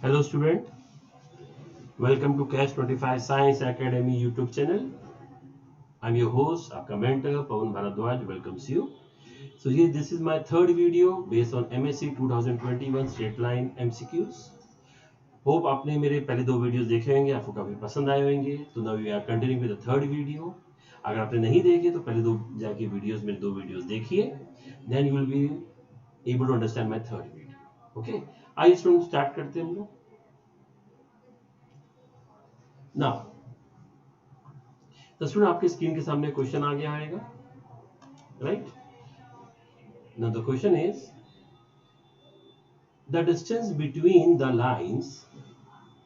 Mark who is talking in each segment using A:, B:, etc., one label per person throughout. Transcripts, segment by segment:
A: Hello student, welcome to Cash 25 Science Academy YouTube channel. I'm your host, आपका mentor Pawan Bharadwaj welcomes you. So here this is my third video based on MSc 2021 Straight Line MCQs. Hope आपने मेरे पहले दो videos देखे होंगे, आपको काफी पसंद आए होंगे. तो now we are continuing with the third video. अगर आपने नहीं देखे तो पहले दो जाके वीडियोस मेरे दो वीडियोस देखिए. Then you will be able to understand my third video. Okay? आइए स्टूडेंट स्टार्ट करते हैं हम लोग. Now तो स्टूडेंट आपके स्क्रीन के सामने क्वेश्चन आ गया आएगा, right. Now the question is the distance between the lines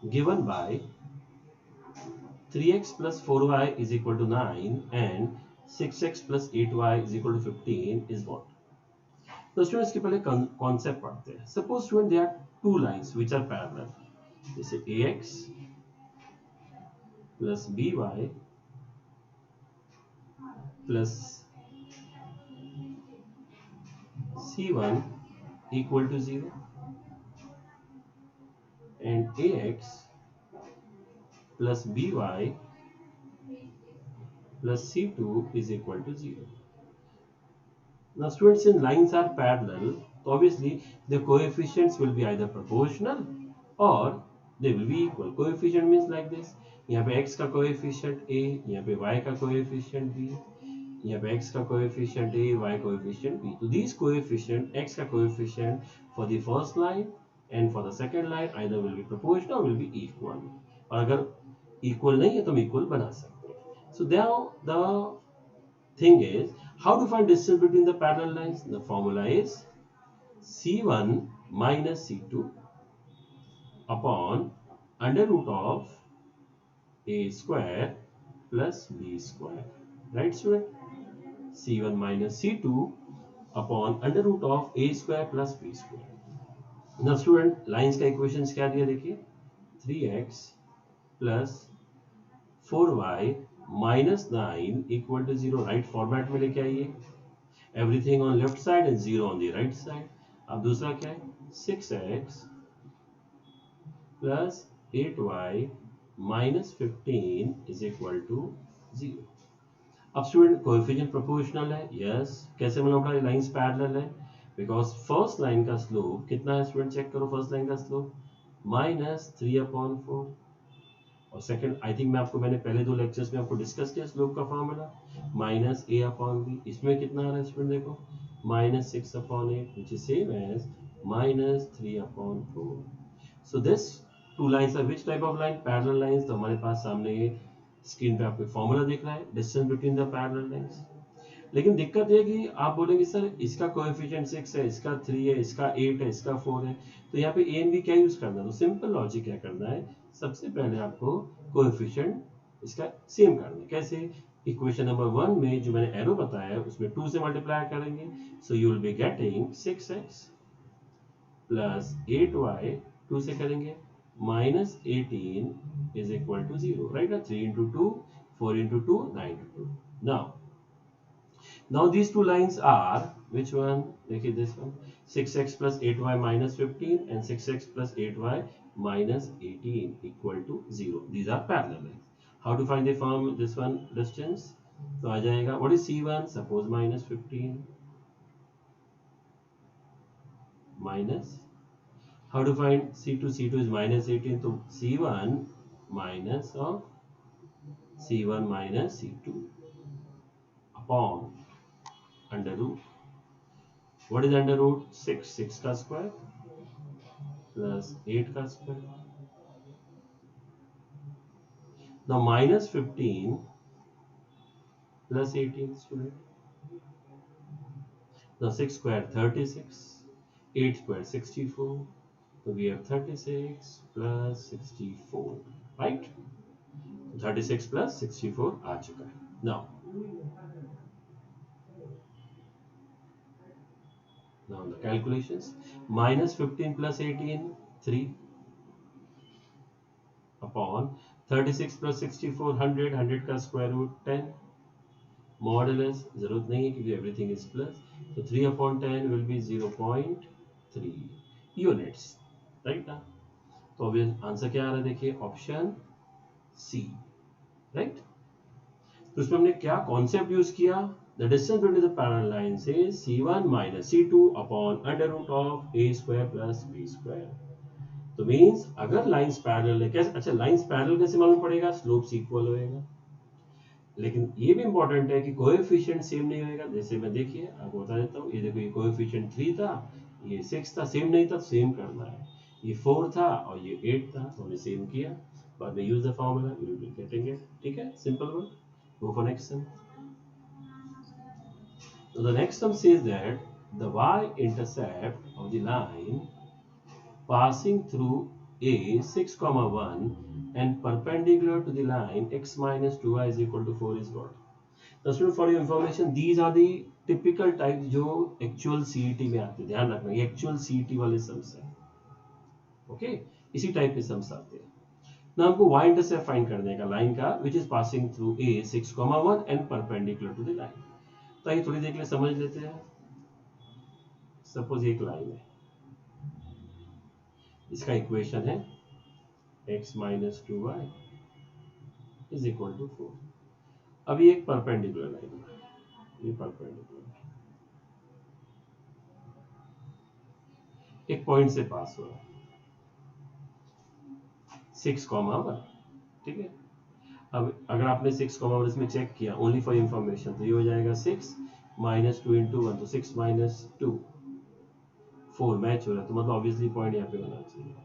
A: given by 3x plus 4y is equal to 9 and 6x plus 8y is equal to 15 is what? तो students के पहले concept पढ़ते हैं. Suppose student there are two lines which are parallel, जैसे ax plus by plus c1 equal to 0 and ax plus by plus c2 is equal to 0. Now students, in lines are parallel, so obviously the coefficients will be either proportional or they will be equal. Coefficient means like this, यहाँ पे x का coefficient a, यहाँ पे y का coefficient b, यहाँ पे x का coefficient a, y coefficient b. So these coefficient, x का coefficient for the first line and for the second line either will be proportional or will be equal. और अगर equal नहीं है तो हम equal बना सकते हैं. So now the thing is, how to find distance between the parallel lines? The formula is c1 minus c2 upon under root of a square plus b square. Right student? c1 minus c2 upon under root of a square plus b square. Now student, lines का equations क्या दिया देखिए, 3x plus 4y minus 9 equal to 0. Right format में लेके आइए, everything on left side and 0 on the right side. अब दूसरा क्या है, 6x plus 8y minus 15 is equal to 0. अब स्टूडेंट कोएफिशिएंट प्रोपोर्शनल है, यस. कैसे मालूम पड़ा लाइंस पैरेलल है? बिकॉज फर्स्ट लाइन का स्लोप कितना है स्टूडेंट, चेक करो. फर्स्ट लाइन का स्लोप -3/4 और सेकंड, आई थिंक मैंने पहले दो लेक्चर्स में आपको डिस्कस किया स्लोप का फॉर्मूला -a/b. इसमें कितना आ रहा है स्टूडेंट, देखो -6/8 which is same as -3/4. so this two lines are which type of line? Parallel lines. तो हमारे पास सामने स्क्रीन पे आपको फॉर्मूला दिख रहा है, distance between the parallel lines. लेकिन दिक्कत ये कि आप बोलेंगे सर इसका कोएफिशिएंट 6 है, इसका 3 है, इसका 8 है, इसका 4 है, तो यहाँ पे a and b क्या यूज करना है? तो सिंपल लॉजिक क्या करना है, सबसे पहले आपको कोएफिशिएंट इसका सेम करना है. कैसे? इक्वेशन नंबर 1 में जो मैंने एरो बताया है उसमें 2 से मल्टीप्लाई करेंगे, so you will be getting 6x plus 8y, 2 से करेंगे -18 is equal to 0. राइट ना, 3 into 2, 4 into 2, 9 into 2. Now these two lines are which one? देखिए this one, 6x plus 8y minus 15 and 6x plus 8y minus 18 equal to 0. These are parallel lines. How to find the form this one distance? तो आ जाएगा, what is c1? Suppose -15 minus, how to find c2? C2 is -18, तो c1 minus of c1 minus c2 upon under root. What is under root? 6. 6 का square plus 8 का square. Now -15 plus 18 student. Now 6 square 36, 8 square 64. So we have 36 plus 64, right? 36 plus 64 आ चुका है. Now the calculations, -15 plus 18 3 upon 36 plus 64 100 का square root 10. Modulus जरूरत नहीं है क्योंकि everything is plus, तो 3/10 will be 0.3 units, right? तो अब आंसर क्या आ रहा है, देखिए ऑप्शन सी, राइट। तो इसमें हमने क्या कॉन्सेप्ट यूज किया, the distance between the parallel lines is c1 minus c2 upon under root of a square plus b square. तो मींस अगर लाइंस पैरेलल है, कैसे, अच्छा लाइंस पैरेलल कैसे मालूम पड़ेगा, स्लोप्स इक्वल होएगा। लेकिन ये भी इंपॉर्टेंट है कि कोएफिशिएंट सेम नहीं होएगा। जैसे मैं देखिए आपको बता देता हूँ, ये देखो ये कोएफिशिएंट 3 था, ये 6 था, सेम नहीं था, सेम करना है। ये 4 था और ये 8 था, तो हमने सेम किया। बाद में use the formula, you will getting it. ठीक है, simple one. Go for next sum. So the next sum says that the y-intercept of the line passing through A 6,1 and perpendicular to the line x minus 2y is equal to 4 is what? So student, for your information, these are the typical types जो actual CET में आते हैं। ध्यान रखना, ये actual CET वाले sums हैं। Okay, इसी टाइप के sums आते हैं ना। हमको y-intercept फाइंड करने का लाइन का which is passing through A 6,1 and perpendicular to the line। तो ये थोड़ी देर के लिए समझ लेते हैं। सपोज एक लाइन है, इसका इक्वेशन है x minus 2y is equal to 4। अभी एक परपेंडिकुलर लाइन है, ये परपेंडिकुलर एक पॉइंट से पास हो रहा है 6,1। ठीक है, अब अगर आपने 6,1 इसमें चेक किया ओनली फॉर इंफॉर्मेशन, तो ये हो जाएगा 6 माइनस 2 इंटू 1, तो 6 माइनस 2 4 मैच हो रहा है, तो मतलब ऑब्वियसली पॉइंट यहाँ पे होना चाहिए।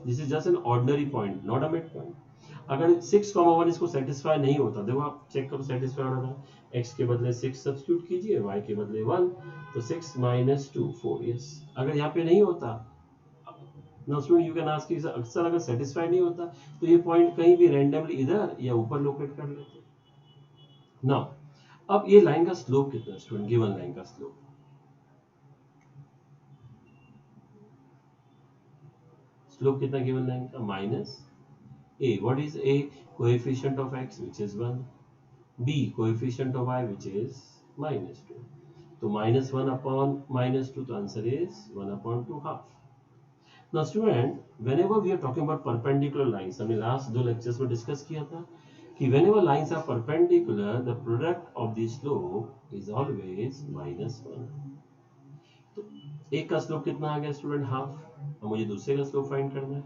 A: This is just an ordinary point, not a mid point. अगर 6,1 इसको सेटिस्फाई नहीं होता, देखो आप चेक करो सेटिस्फाई हो रहा है, x के बदले 6 सब्स्टिट्यूट कीजिए, y के बदले 1, तो 6 माइनस 2 4। यस, अगर यहाँ पे नहीं होता, now student you can ask, अक्सर अगर सेटिस्फाई नहीं होता तो ये पॉइंट कहीं भी रैंडमली इधर या ऊपर लोकेट कर लेते। नाउ अब ये लाइन का स्लोप कितना है स्टूडेंट, गिवन लाइन का स्लोप, स्लोप कितना गिवन लाइन का, minus a, what is a, coefficient of x which is 1, b, coefficient of y which is minus 2, तो minus 1 upon minus 2, तो answer is 1 upon 2 half। Now student, whenever we are talking about perpendicular lines, हमने last दो lectures में discuss किया था कि whenever lines are perpendicular, the product of the slope is always minus 1। तो एक का स्लोप कितना आ गया स्टूडेंट, हाफ, और मुझे दूसरे का स्लोप फाइंड करना है,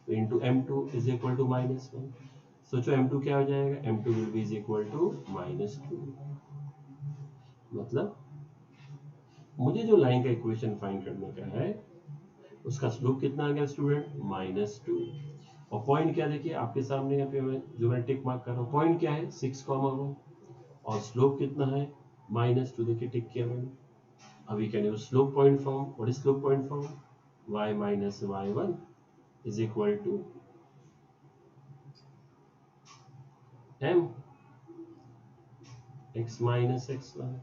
A: तो into m2 is equal to minus 1। सोचो m2 क्या हो जाएगा, m2 will be is equal to minus 2। मतलब मुझे जो लाइन का इक्वेशन फाइंड करने का है उसका स्लोप कितना आ गया स्टूडेंट, माइनस 2। और पॉइंट क्या, देखिए आपके सामने यहाँ पे जो मैं टिक मार्क कर रहा हूँ, पॉइंट क्या है 6,1 और स्लोप कितना है माइनस 2, देखिए टिक किया मैंने। अभी can use slope point form, what is slope point form, y minus y1 is equal to m x minus x1।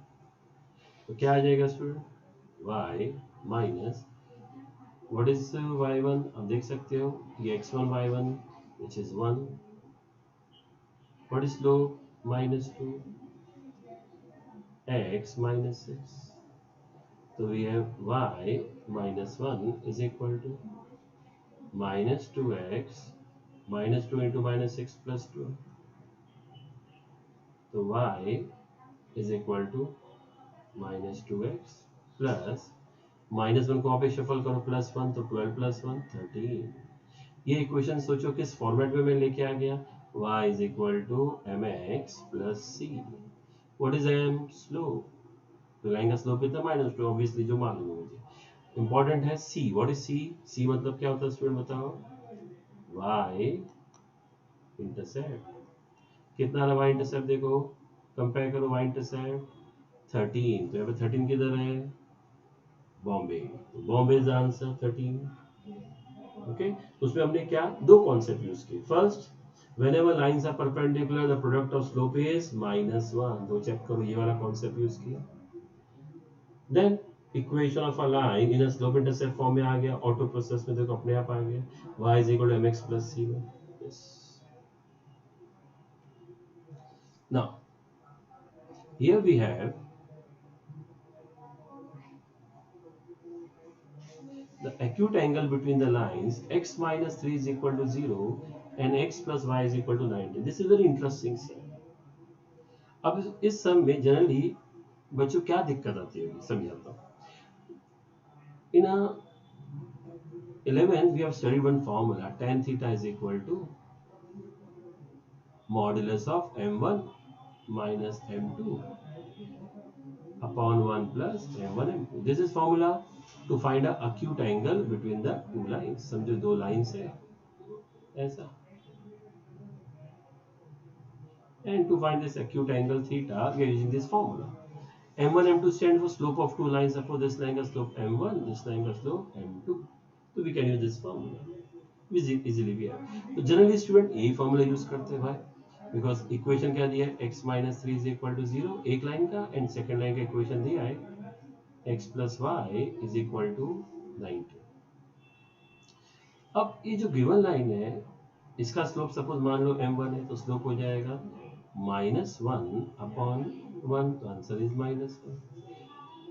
A: तो क्या आ जाएगा student, y minus what is y1, आप देख सकते हो ये x1 y1 which is 1, what is slope minus 2 x minus 6, तो we have y minus 1 is equal to minus 2x minus 2 into minus 6 plus 2, तो y is equal to minus 2x plus minus 1 को आप shuffle करो plus 1, तो 12 plus 1 13। ये equation सोचो किस format में मैं लेके आ गया, y is equal to mx plus c। What is m, slope, तो लाइन का स्लोप कितना माइनस 2, ऑब्वियसली जो मालूम है मुझे। इंपॉर्टेंट है c, what is c, c मतलब क्या होता है स्टूडेंट बताओ, y इंटरसेप्ट, कितना रहा y इंटरसेप्ट, देखो कंपेयर करो y इंटरसेप्ट 13, तो यहाँ पे 13 किधर है, बॉम्बे, तो बॉम्बे इज आंसर 13। ओके, तो उसमें हमने क्या दो कॉन्सेप्ट यूज किए, first whenever lines are perpendicular the product of slope is -1, तो चेक करो ये वाला कॉन्सेप्ट यूज किया। Then equation of a line in a slope intercept form में आ गया, ऑटो प्रोसेस में देखो अपने आप आ गया, y is equal to mx plus c में। yes, now here we have the acute angle between the lines x minus 3 is equal to 0 and x plus y is equal to 90. This is very interesting sir. अब इस सम में generally बच्चों क्या दिक्कत आती है समझाता हूँ. In a 11 we have studied one formula, tan theta is equal to modulus of m1 minus m2 upon 1 plus m1 m2. This is formula to find a acute angle between the two lines. समझो दो lines है ऐसा, and to find this acute angle theta we are using this formula. m1 m2 stand for slope of two lines. Suppose this line has slope m1, this line has slope m2, so we can use this formula easily we have. तो generally student यही formula use करते हैं भाई, because equation क्या दिया है x minus 3 is equal to 0 एक line का, एंड सेकंड लाइन का इक्वेशन दिया है x plus Y is equal to 90. अब ये जो गिवन लाइन है इसका स्लोप सपोज मान लो m1 है, तो स्लोप हो जाएगा -1 अपॉन 1, तो आंसर इज -1.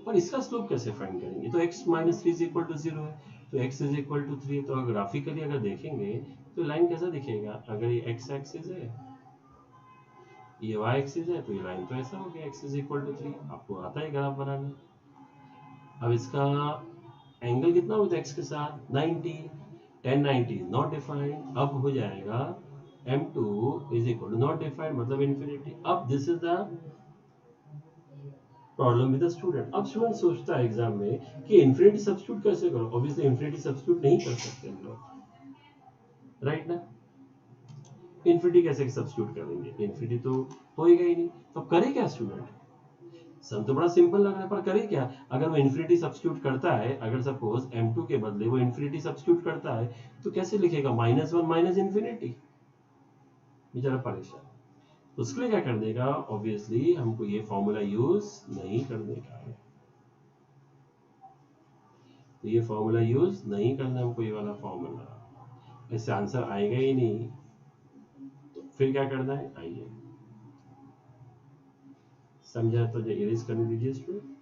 A: और इसका स्लोप कैसे फाइंड करेंगे, तो x minus 3 is equal to 0 है, तो x इज इक्वल टू 3. तो ग्राफिकली अगर देखेंगे तो लाइन कैसा दिखेगा, अगर ये x एक्सिस है ये y एक्सिस है, तो ये लाइन तो ऐसा हो गया x इज इक्वल टू 3. आपको आता है ग्राफ बनाने. अब इसका एंगल कितना होता है x के साथ 90, tan 90 नॉट डिफाइंड. अब हो जाएगा m2 is equal to not defined मतलब इन्फिनिटी. अब this is the problem with the student. अब स्टूडेंट सोचता है एग्जाम में कि इन्फिनिटी सब्स्टिट्यूट कैसे करो. ऑब्वियसली इन्फिनिटी सब्स्टिट्यूट नहीं कर सकते हम लोग, राइट ना. इन्फिनिटी कैसे सब्स्टिट्यूट करेंगे, इन्फिनिटी तो होएगा ही नहीं. तो करे क्या स्टूडेंट, सम तो बड़ा सिंपल लग रहा है पर करे क्या. अगर वो इन्फिनिटी सब्स्टिट्यूट करता है, अगर सपोज m2 के बदले वो इन्फिनिटी सब्स्टिट्यूट करता है, तो कैसे लिखेगा -1 माइनस इन्फिनिटी. बेचारा परेशान. तो उसके लिए क्या कर देगा, ऑब्वियसली हमको ये फॉर्मूला यूज नहीं करने का है. तो ये फॉर्मूला यूज नहीं करना हमको, ये वाला फॉर्मूला, इससे आंसर आएगा ही नहीं. तो फिर क्या करना है, आइए समझा तो जो इरेज करने दीजिए स्टूडेंट.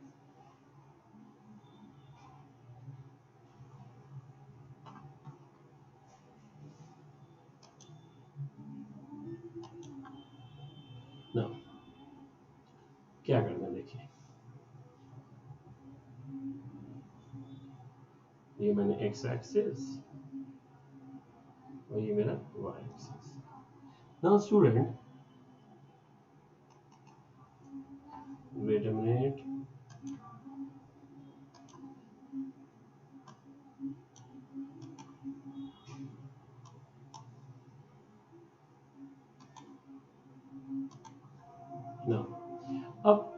A: ना क्या करना, देखिए ये मैंने x एक्सिस और ये मेरा y axis. Now student wait a minute, now अब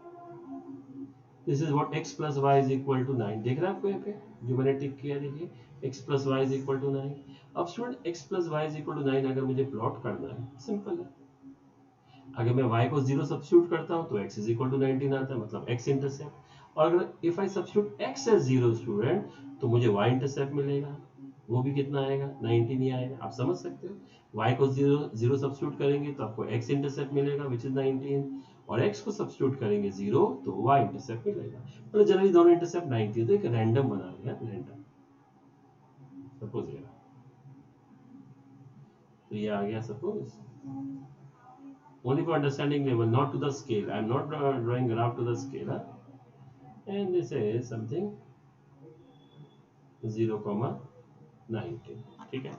A: this is what x plus y is equal to 9. देख रहे हैं आपको यहाँ पे जो मैंने टिक किया, देखिए x plus Y is equal to 9. अब student x plus Y is equal to 9 अगर मुझे प्लॉट करना है, सिंपल है. अगर मैं y को 0 सब्स्टिट्यूट करता हूं तो x इज इक्वल टू 19 आता है, मतलब x इंटरसेप्ट. और अगर if I substitute x as 0 student, तो मुझे y इंटरसेप्ट मिलेगा, वो भी कितना आएगा 19 ही आएगा. आप समझ सकते हो, y को 0 सब्स्टिट्यूट करेंगे तो आपको x इंटरसेप्ट मिलेगा विच इज 19, और x को सब्स्टिट्यूट करेंगे 0 तो y इंटरसेप्ट मिलेगा. मतलब जनरली दोनों इंटरसेप्ट 90. तो एक रैंडम बना लिया, रैंडम सपोज ये, तो ये आ गया suppose. Only for understanding level, not to the scale. I am not drawing graph to the scale. And this is something 0,19. ठीक है.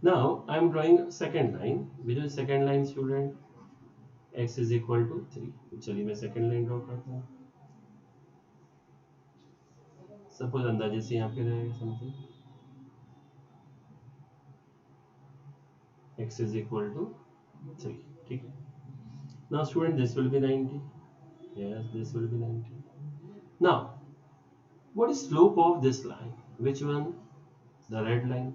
A: Now I am drawing second line. Which is second line, student? X is equal to 3. चलिए मैं second line draw करता हूँ. Suppose अंदाजे से यहाँ पे रहेगा something x is equal to 3. ठीक है. Now student this will be 90. Yes, this will be 90. Now what is slope of this line? Which one? The red line.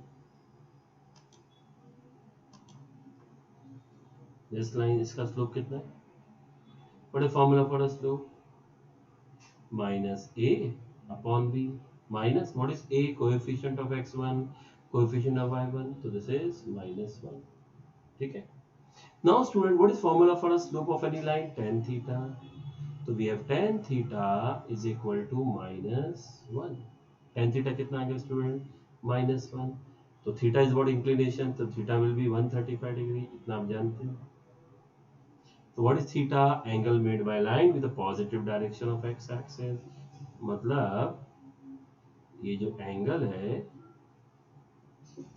A: This line, इसका slope कितना है? What is formula for a slope? Minus a upon b. Minus what is a? Coefficient of x1, coefficient of y1. So this is -1. ठीक है. Now student, what is formula for a slope of any line? Tan theta. So we have tan theta is equal to -1. Tan theta कितना आ गया student? -1. तो theta is what inclination, तो theta will be 135 degree, इतना आप जानते हैं. तो what is theta? Angle made by line with the positive direction of x axis. मतलब ये जो एंगल है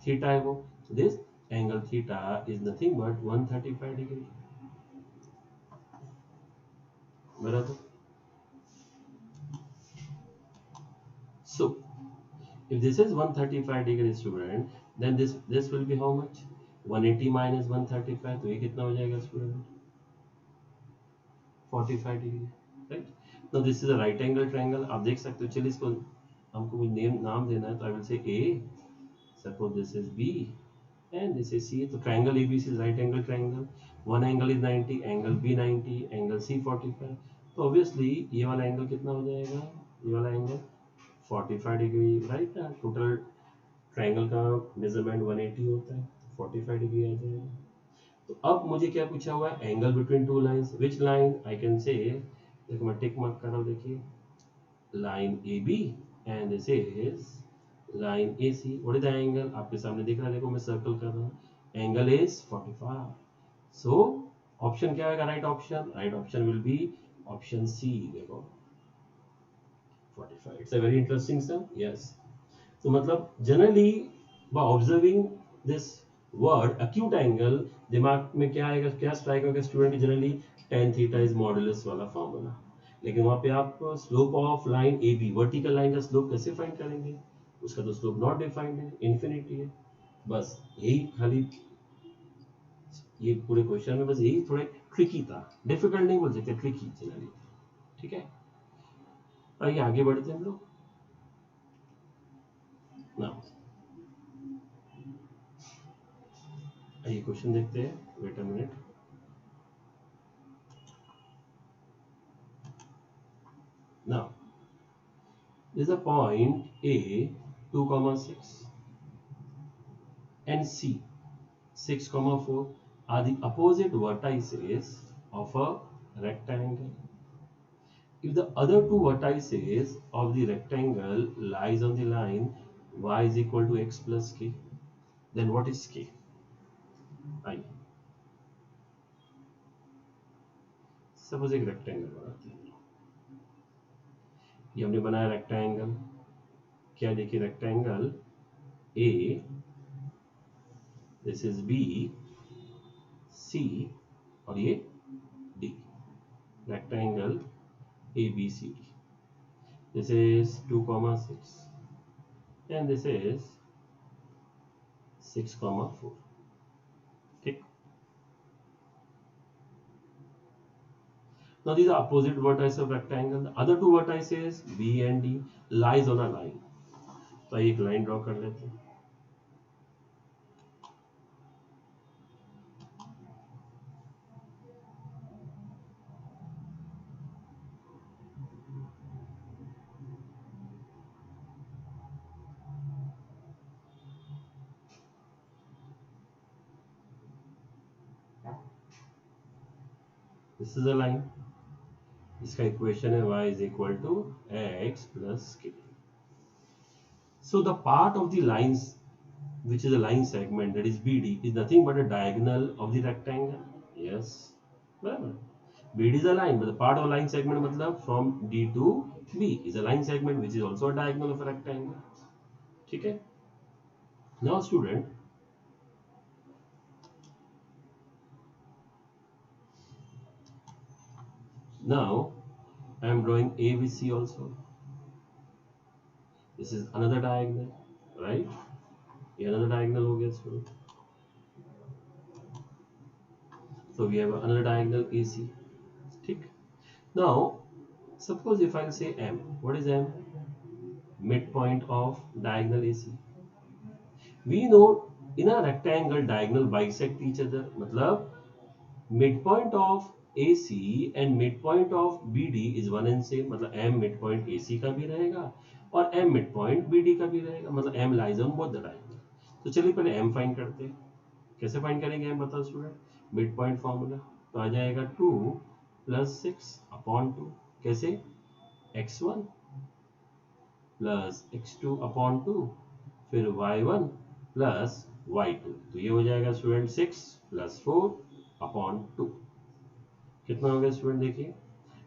A: थीटा है वो, this angle theta is nothing but 135 degree. बराबर. So if this is 135 degree student, then this will be how much? 180 minus 135, तो ये कितना हो जाएगा student? 45 degree. Right. now this is a right angle triangle. आप देख सकते हो. चलिए इसको हमको कोई नाम देना है, तो I will say A, suppose this is B and this is C. तो triangle ABC is right angle triangle. one angle is 90, angle B 90, angle C 45. तो obviously ये वाला एंगल कितना हो जाएगा? ये वाला एंगल 45 डिग्री. राइट ना. टोटल ट्रायंगल का मेजरमेंट 180 होता है, 45 डिग्री आ जाएगा. तो अब मुझे क्या पूछा हुआ है? Angle between two lines. Which line? I can say, देखो मैं टिक मार्क कर रहा हूँ. देखिए line A B and this is line A C. What is the angle? आपके सामने दिख रहा है. देखो मैं सर्कल कर रहा हूँ. Angle is 45. सो ऑप्शन क्या आएगा? Right option. Right option will be option C. देखो 45. It's a very interesting sum. Yes. तो मतलब generally by observing this word acute angle, दिमाग में क्या आएगा, क्या स्ट्राइक होगा student? Generally tan theta is modulus वाला फॉर्मूला. लेकिन वहां पे आप slope of line A B, vertical line का स्लोप कैसे फाइंड करेंगे? उसका तो स्लोप नॉट डिफाइंड है, इन्फिनिटी है. बस यही खाली ये पूरे क्वेश्चन में बस यही थोड़ा ट्रिकी था. डिफिकल्ट नहीं बोल सकते, ट्रिकी जनरली. ठीक है. आइए आगे बढ़ते हैं हम लोग. नाउ ये क्वेश्चन देखते हैं. Wait a minute. Now there is a point A 2,6 and C 6,4 are the opposite vertices of a rectangle. If the other two vertices of the rectangle lies on the line y is equal to x plus k, then what is k? आइए suppose एक rectangle बनाते हैं. ये हमने बनाया rectangle. क्या देखिए? Rectangle A, this is B, C और ये D. Rectangle ABCD. This is 2,6 and this is 6,4. ठीक. Now these are opposite vertices of rectangle. The other two vertices B and D lies on a line. तो एक line draw कर लेते हैं. This is a line. इसका equation है y is equal to x plus k. So the part of the lines which is a line segment, that is BD, is nothing but a diagonal of the rectangle. Yes, बराबर. BD is a line, but the part of line segment मतलब from D to B is a line segment which is also a diagonal of a rectangle. ठीक है. Now student, now I am drawing ABC also. This is another diagonal, right? ये another diagonal हो गया student. So we have another diagonal AC. ठीक. Now suppose if I say M, what is M? Midpoint of diagonal AC. We know in a rectangle diagonal bisect each other. मतलब midpoint of AC and midpoint of BD is one and same. मतलब M midpoint AC का भी रहेगा और M midpoint BD का भी रहेगा. मतलब M lies on both the diagonal. तो चलिए पहले M फाइंड करते हैं. कैसे फाइंड करेंगे M? बताओ स्टूडेंट. मिड पॉइंट फॉर्मूला, तो आ जाएगा 2 प्लस 6/2, कैसे x1 प्लस x2 अपॉन 2, फिर y1 प्लस y2, तो ये हो जाएगा स्टूडेंट 6 प्लस 4/2। कितना हो गया स्टूडेंट, देखिए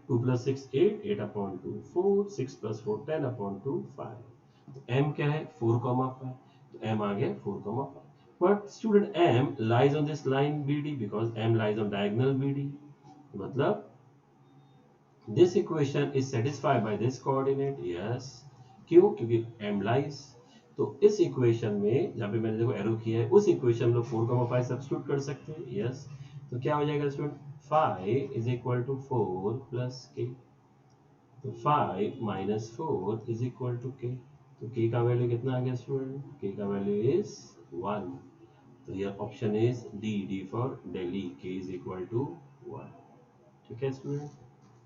A: 2 प्लस 6 8, 8/2 4, 6 प्लस 4 10/2 5। तो m क्या है 4,5, तो m आ गया 4,5। But student m lies on this line BD because m lies on diagonal BD, मतलब this equation is satisfied by this coordinate, yes. क्यों, क्योंकि m लाइज, तो इस इक्वेशन में जहां पे मैंने देखो एरो किया है उस इक्वेशन में 4,5 सब्स्टिट्यूट कर सकते हैं, यस। तो क्या हो जाएगा student 5 is equal to 4 plus k, तो 5 minus 4 is equal to k, तो k का वैल्यू कितना आ गया स्टूडेंट, k का वैल्यू इज 1, तो here option is D for Delhi, k is equal to 1। ठीक है स्टूडेंट।